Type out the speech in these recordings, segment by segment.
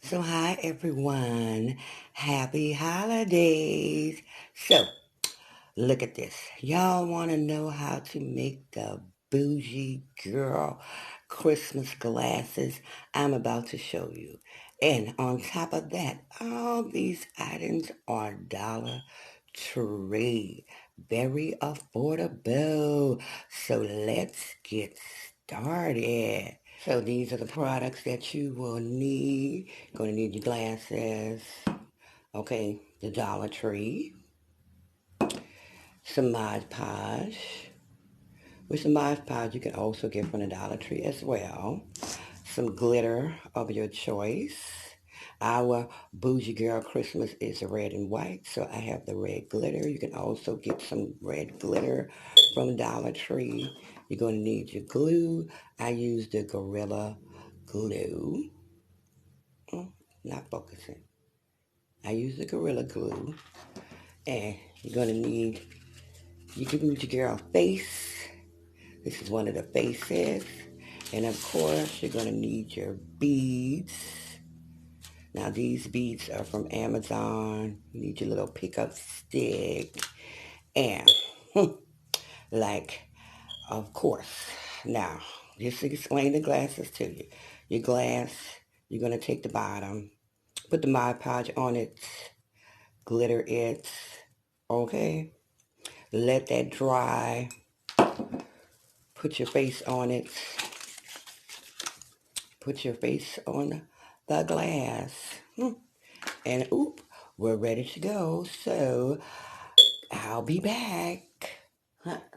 So, hi everyone. Happy holidays. So, look at this. Y'all want to know how to make the bougie girl Christmas glasses? I'm about to show you. And on top of that, all these items are Dollar Tree. Very affordable. So, let's get started. So these are the products that you will need. You're going to need your glasses, okay, the Dollar Tree, some Mod Podge, which the Mod Podge you can also get from the Dollar Tree as well. Some glitter of your choice. Our Bougie Girl Christmas is red and white, so I have the red glitter. You can also get some red glitter from Dollar Tree. You're going to need your glue. I use the Gorilla Glue. Not focusing. I use the Gorilla Glue. And you're going to need your Bougie Girl face. This is one of the faces. And of course, you're going to need your beads. Now, these beads are from Amazon. You need your little pickup stick. And, like, of course. Now, just to explain the glasses to you. Your glass, you're going to take the bottom, put the Mod Podge on it, glitter it, okay? Let that dry. Put your face on it. Put your face on the glass. And oop, we're ready to go. So I'll be back.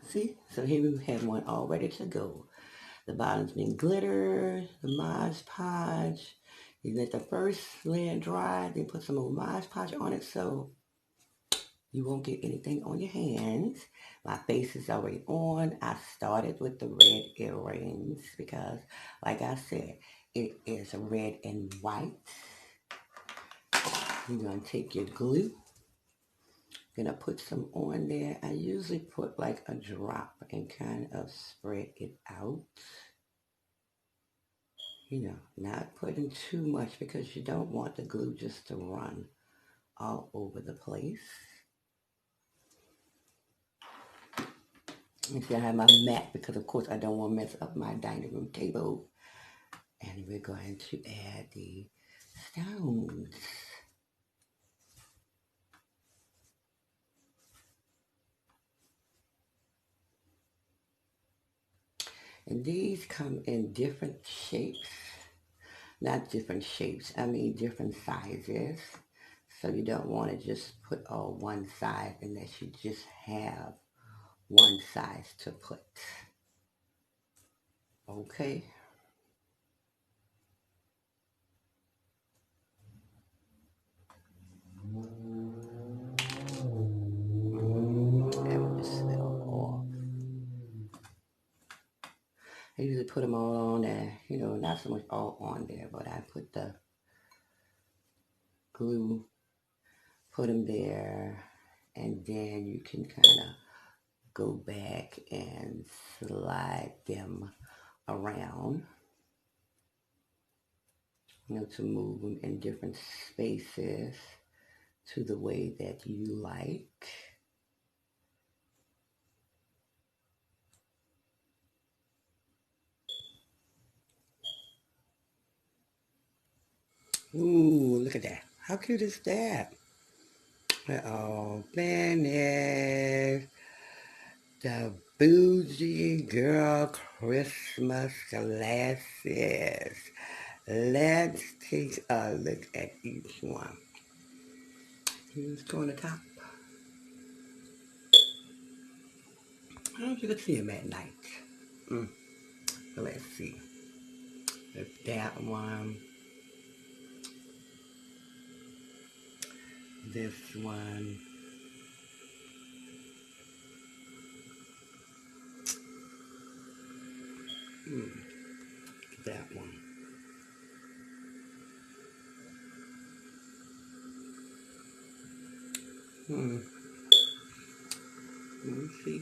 See? So here we have one all ready to go. The bottom's been glitter, the Mod Podge. You let the first layer dry, then put some more Mod Podge on it so you won't get anything on your hands. My face is already on. I started with the red earrings because, like I said, it is red and white. You're going to take your glue. Gonna put some on there. I usually put like a drop and kind of spread it out. Not putting too much because you don't want the glue just to run all over the place. And see, I have my mat because, of course, I don't want to mess up my dining room table. And we're going to add the stones. And these come in different shapes. Not different shapes, I mean different sizes. So you don't want to just put all one size unless you just have one size to put. Okay? And we'll just set them off. I usually put them all on there, not so much all on there, but I put the glue, put them there, and then you can kind of go back and slide them around, to move them in different spaces to the way that you like. Ooh, look at that. How cute is that? Oh, Bennett. The Bougie Girl Christmas glasses. Let's take a look at each one. Let's go on the top. I don't know if you can see them at night. But let's see. That one. This one. That one. Let me see.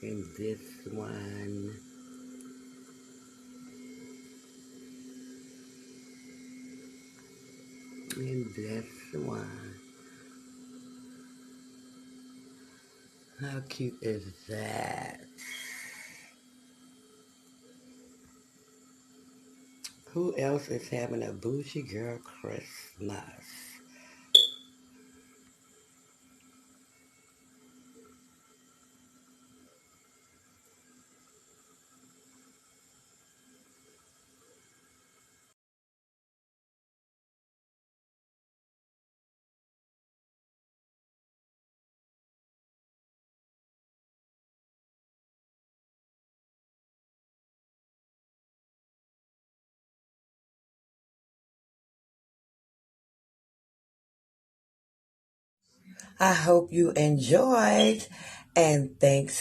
And this one. And that's the wine. How cute is that? Who else is having a bougie girl Christmas? I hope you enjoyed, and thanks